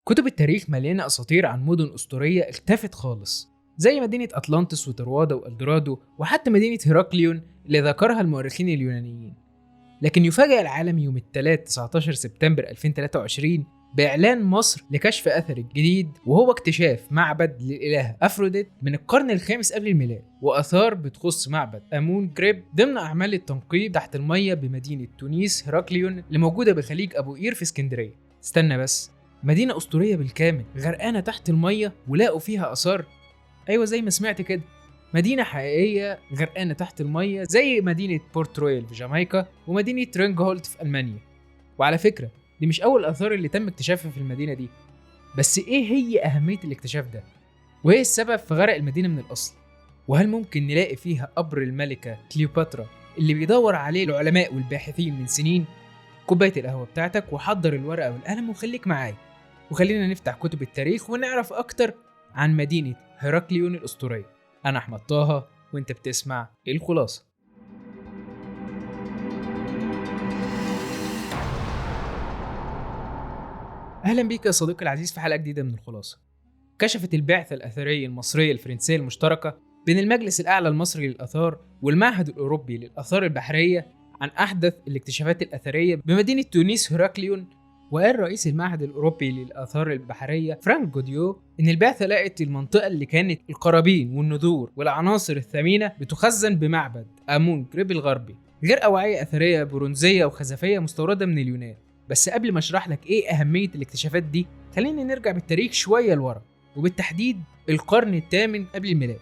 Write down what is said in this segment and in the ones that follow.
كتب التاريخ مليانة أساطير عن مدن أسطورية اختفت خالص، زي مدينة أطلانتس وتروادا وألدورادو، وحتى مدينة هيراكليون اللي ذكرها المؤرخين اليونانيين. لكن يفاجأ العالم يوم الثلاث 19 سبتمبر 2023 بإعلان مصر لكشف أثر جديد، وهو اكتشاف معبد للإله أفروديت من القرن الخامس قبل الميلاد، وآثار بتخص معبد آمون جريب ضمن أعمال التنقيب تحت المية بمدينة تونس هيراكليون اللي موجودة بخليج أبو قير في اسكندرية. استنى بس، مدينة أسطورية بالكامل غرقانة تحت المية ولقوا فيها آثار؟ أيوة زي ما سمعت كده، مدينة حقيقية غرقانة تحت المية زي مدينة بورت رويال في جامايكا ومدينة رينجهولت في ألمانيا. وعلى فكرة دي مش أول آثار اللي تم اكتشافها في المدينة دي، بس إيه هي أهمية الاكتشاف ده؟ وإيه السبب في غرق المدينة من الأصل؟ وهل ممكن نلاقي فيها قبر الملكة كليوباترا اللي بيدور عليه العلماء والباحثين من سنين؟ كوباية القهوة بتاعتك وحضر الورقة والقلم وخليك معايا، وخلينا نفتح كتب التاريخ ونعرف أكتر عن مدينة هيراكليون الأسطورية. أنا أحمد طه وأنت بتسمع الخلاصة. أهلا بيك يا صديقي العزيز في حلقة جديدة من الخلاصة. كشفت البعثة الأثرية المصرية الفرنسية المشتركة بين المجلس الأعلى المصري للآثار والمعهد الأوروبي للآثار البحرية عن أحدث الاكتشافات الأثرية بمدينة تونس هيراكليون. وقال رئيس المعهد الأوروبي للآثار البحرية فرانك جوديو إن البعثة لقت المنطقة اللي كانت القرابين والندور والعناصر الثمينة بتخزن بمعبد آمون جريب الغربي، غير أوعية أثرية برونزية وخزفية مستوردة من اليونان. بس قبل ما أشرح لك إيه أهمية الاكتشافات دي، خلينا نرجع بالتاريخ شوية لورا، وبالتحديد القرن الثامن قبل الميلاد.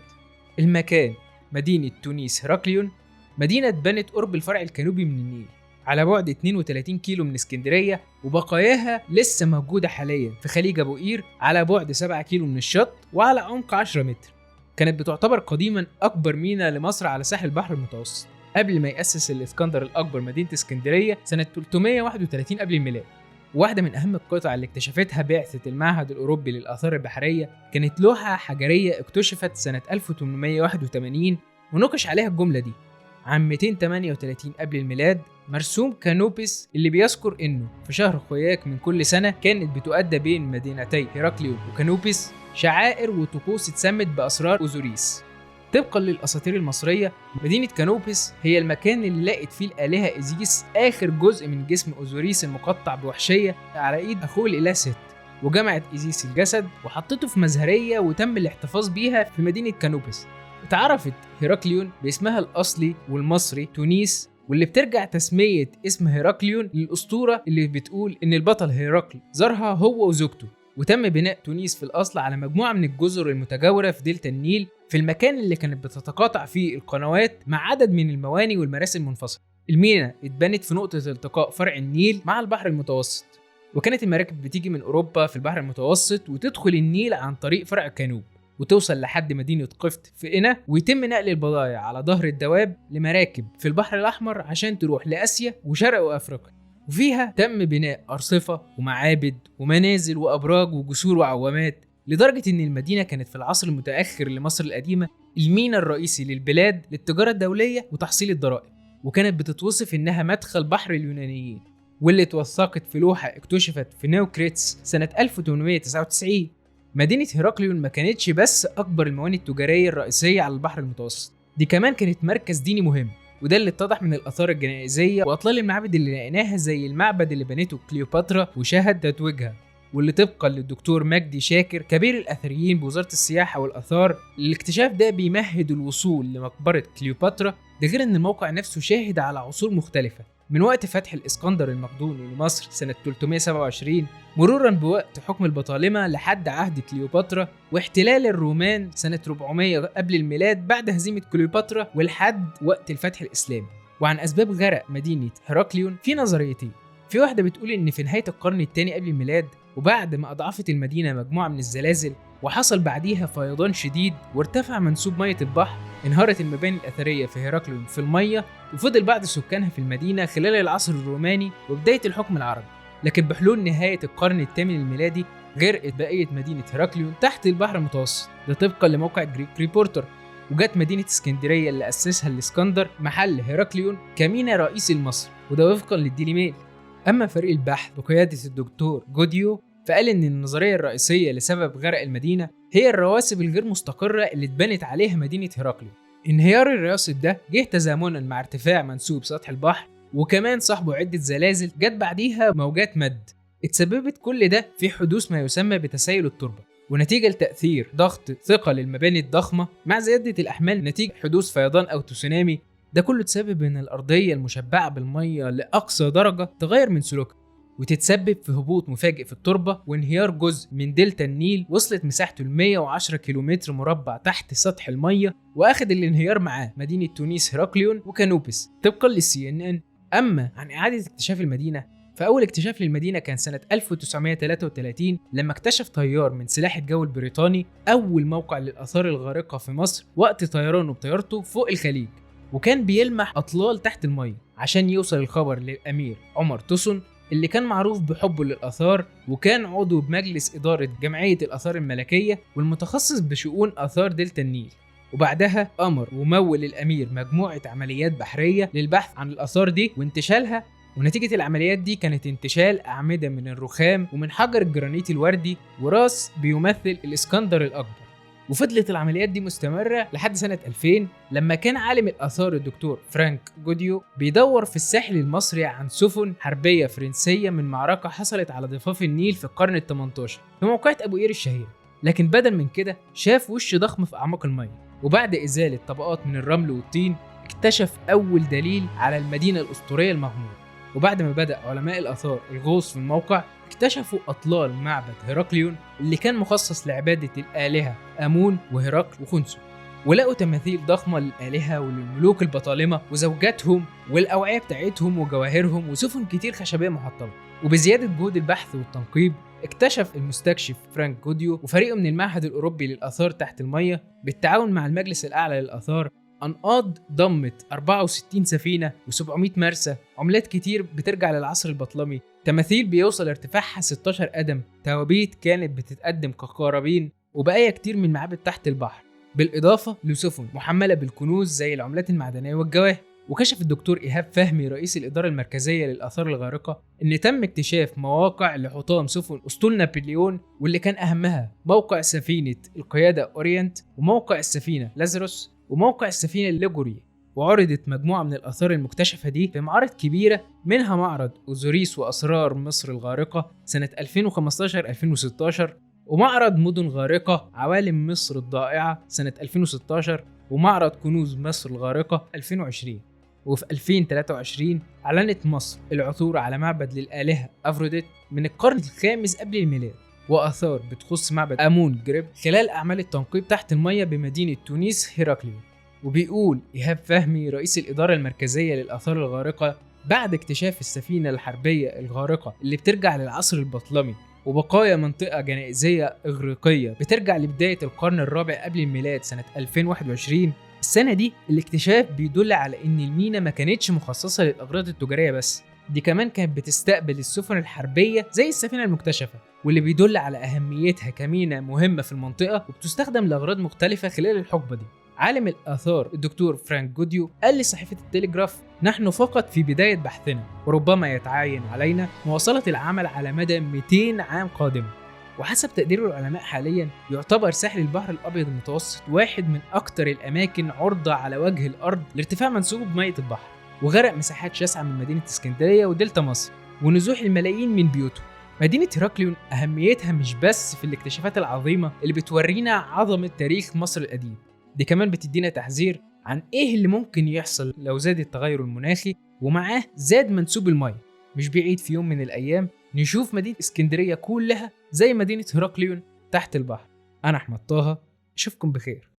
المكان مدينة تونس هيراكليون، مدينة اتبنت قرب الفرع الجنوبي من النيل على بعد 32 كيلو من اسكندرية، وبقاياها لسه موجودة حاليا في خليج أبو قير على بعد 7 كيلو من الشط وعلى عمق 10 متر. كانت بتعتبر قديما أكبر ميناء لمصر على ساحل البحر المتوسط قبل ما يأسس الإسكندر الأكبر مدينة اسكندرية سنة 331 قبل الميلاد. واحدة من أهم القطع اللي اكتشفتها بعثة المعهد الأوروبي للآثار البحرية كانت لوحة حجرية اكتشفت سنة 1881 ونقش عليها الجملة دي: عام 238 قبل الميلاد مرسوم كانوبيس، اللي بيذكر انه في شهر خوياك من كل سنة كانت بتؤدى بين مدينتي هيراكليون وكانوبيس شعائر وطقوس اتسمت بأسرار أوزوريس. طبقا للأساطير المصرية، مدينة كانوبيس هي المكان اللي لقت فيه الآلهة إيزيس آخر جزء من جسم أوزوريس المقطع بوحشية على إيد أخوه الإله ست، وجمعت إيزيس الجسد وحطته في مزهرية وتم الاحتفاظ بيها في مدينة كانوبيس. اتعرفت هيراكليون باسمها الأصلي والمصري تونس، واللي بترجع تسمية اسم هيراكليون للأسطورة اللي بتقول إن البطل هيراكل زارها هو وزوجته. وتم بناء تونس في الأصل على مجموعة من الجزر المتجاورة في دلتا النيل، في المكان اللي كانت بتتقاطع فيه القنوات مع عدد من المواني والمراسي المنفصلة. الميناء اتبنت في نقطة التقاء فرع النيل مع البحر المتوسط، وكانت المراكب بتيجي من أوروبا في البحر المتوسط وتدخل النيل عن طريق فرع كانوب وتوصل لحد مدينة قفط في قنا، ويتم نقل البضائع على ظهر الدواب لمراكب في البحر الأحمر عشان تروح لآسيا وشرق وأفريقيا. وفيها تم بناء أرصفة ومعابد ومنازل وأبراج وجسور وعوامات، لدرجة إن المدينة كانت في العصر المتأخر لمصر القديمة الميناء الرئيسي للبلاد للتجارة الدولية وتحصيل الضرائب، وكانت بتتوصف إنها مدخل بحر اليونانيين، واللي اتوثقت في لوحة اكتشفت في نيوكريتس سنة 1899. مدينة هيراكليون ما كانتش بس أكبر الموانئ التجارية الرئيسية على البحر المتوسط، دي كمان كانت مركز ديني مهم، وده اللي اتضح من الآثار الجنائزية وأطلال المعابد اللي لقيناها، زي المعبد اللي بنته كليوباترا وشهد تتويجها، واللي طبقا للدكتور مجدي شاكر كبير الأثريين بوزارة السياحة والآثار، الاكتشاف ده بيمهد الوصول لمقبرة كليوباترا. ده غير إن الموقع نفسه شاهد على عصور مختلفة، من وقت فتح الإسكندر المقدوني لمصر سنة 327 مرورا بوقت حكم البطالمة لحد عهد كليوباترا، واحتلال الرومان سنة 400 قبل الميلاد بعد هزيمة كليوباترا ولحد وقت الفتح الإسلامي. وعن أسباب غرق مدينة هيراكليون في نظريتين. في واحدة بتقول إن في نهاية القرن الثاني قبل الميلاد، وبعد ما أضعفت المدينة مجموعة من الزلازل وحصل بعديها فيضان شديد وارتفع منسوب مية البحر، انهارت المباني الأثرية في هيراكليون في المية، وفضل بعض سكانها في المدينة خلال العصر الروماني وبداية الحكم العربي. لكن بحلول نهاية القرن الثامن الميلادي غرقت بقية مدينة هيراكليون تحت البحر المتوسط، ده طبقا لموقع جريك ريبورتر. وجات مدينة اسكندرية اللي أسسها الإسكندر محل هيراكليون كميناء رئيسي لمصر، وده وفقا للديلي ميل. أما فريق البحث بقيادة الدكتور جوديو فقال إن النظرية الرئيسية لسبب غرق المدينة هي الرواسب الغير مستقرة اللي اتبنت عليها مدينة هيراقليون. انهيار الرواسب ده جه تزامنا مع ارتفاع منسوب سطح البحر، وكمان صاحبه عدة زلازل جت بعديها موجات مد اتسببت كل ده في حدوث ما يسمى بتسيل التربة، ونتيجة لتأثير ضغط ثقل المباني الضخمة مع زيادة الأحمال نتيجة حدوث فيضان أو تسونامي. ده كله تسبب إن الأرضية المشبعة بالمية لأقصى درجة تغير من سلوكها، وتتسبب في هبوط مفاجئ في التربة وانهيار جزء من دلتا النيل وصلت مساحته ل 110 كيلومتر مربع تحت سطح المية، وأخذ الانهيار معاه مدينة تونس هيراقليون وكانوبس طبقا للCNN. أما عن إعادة اكتشاف المدينة، فأول اكتشاف للمدينة كان سنة 1933 لما اكتشف طيار من سلاح الجو البريطاني أول موقع للآثار الغارقة في مصر وقت طيرانه بطيارته فوق الخليج، وكان بيلمح أطلال تحت المية عشان يوصل الخبر للأمير عمر توسون اللي كان معروف بحبه للآثار، وكان عضو بمجلس إدارة جمعية الآثار الملكية والمتخصص بشؤون آثار دلتا النيل. وبعدها أمر ومول الأمير مجموعة عمليات بحرية للبحث عن الآثار دي وانتشالها، ونتيجة العمليات دي كانت انتشال أعمدة من الرخام ومن حجر الجرانيت الوردي وراس بيمثل الإسكندر الأكبر. وفضلت العمليات دي مستمرة لحد سنة 2000 لما كان عالم الآثار الدكتور فرانك جوديو بيدور في الساحل المصري عن سفن حربية فرنسية من معركة حصلت على ضفاف النيل في القرن ال18 في موقعة أبو قير الشهيرة، لكن بدل من كده شاف وش ضخم في أعماق المية، وبعد إزالة طبقات من الرمل والطين اكتشف أول دليل على المدينة الأسطورية المغمورة. وبعد ما بدأ علماء الآثار الغوص في الموقع اكتشفوا أطلال معبد هيراقليون اللي كان مخصص لعبادة الآلهة آمون وهيراقل وخنسو، ولقوا تماثيل ضخمة للآلهة وللملوك البطالمة وزوجاتهم والأوعية بتاعتهم وجواهرهم وسفن كتير خشبية محطمة. وبزيادة جهود البحث والتنقيب اكتشف المستكشف فرانك جوديو وفريقه من المعهد الأوروبي للآثار تحت المية بالتعاون مع المجلس الأعلى للآثار أنقاض ضمت 64 سفينة و700 مرسى، عملات كتير بترجع للعصر البطلمي، تماثيل بيوصل ارتفاعها 16 قدم، توابيت كانت بتتقدم كقرابين، وبقايا كتير من معابد تحت البحر، بالإضافة لسفن محملة بالكنوز زي العملات المعدنية والجواهر. وكشف الدكتور إيهاب فهمي رئيس الإدارة المركزية للآثار الغارقة إن تم اكتشاف مواقع لحطام سفن أسطول نابليون، واللي كان أهمها موقع سفينة القيادة أورينت وموقع السفينة لازاروس وموقع السفينة الليجوري. وعرضت مجموعة من الآثار المكتشفة دي في معارض كبيرة، منها معرض أوزوريس وأسرار مصر الغارقة سنة 2015-2016، ومعرض مدن غارقة عوالم مصر الضائعة سنة 2016، ومعرض كنوز مصر الغارقة 2020. وفي 2023 أعلنت مصر العثور على معبد للآلهة أفروديت من القرن الخامس قبل الميلاد وآثار بتخص معبد آمون جريب خلال أعمال التنقيب تحت المية بمدينة تونس هيراقليون. وبيقول إيهاب فهمي رئيس الإدارة المركزية للآثار الغارقة بعد اكتشاف السفينة الحربية الغارقة اللي بترجع للعصر البطلمي وبقايا منطقة جنائزية إغريقية بترجع لبداية القرن الرابع قبل الميلاد سنة 2021، السنة دي الاكتشاف بيدل على إن المينا ما كانتش مخصصة للأغراض التجارية بس، دي كمان كانت بتستقبل السفن الحربية زي السفينة المكتشفة، واللي بيدل على أهميتها كمينة مهمة في المنطقة وبتستخدم لأغراض مختلفة خلال الحقبة دي. عالم الآثار الدكتور فرانك جوديو قال لصحيفة التليجراف: نحن فقط في بداية بحثنا، وربما يتعين علينا مواصلة العمل على مدى 200 عام قادمة. وحسب تقدير العلماء حاليا يعتبر ساحل البحر الأبيض المتوسط واحد من أكثر الأماكن عرضة على وجه الأرض لارتفاع منسوب مية البحر، وغرق مساحات شاسعة من مدينة اسكندرية ودلتا مصر ونزوح الملايين من بيوتهم. مدينة هيراقليون أهميتها مش بس في الاكتشافات العظيمة اللي بتورينا عظمة تاريخ مصر القديم، دي كمان بتدينا تحذير عن إيه اللي ممكن يحصل لو زاد التغير المناخي ومعاه زاد منسوب المية. مش بعيد في يوم من الأيام نشوف مدينة اسكندرية كلها زي مدينة هيراقليون تحت البحر. أنا أحمد طه، أشوفكم بخير.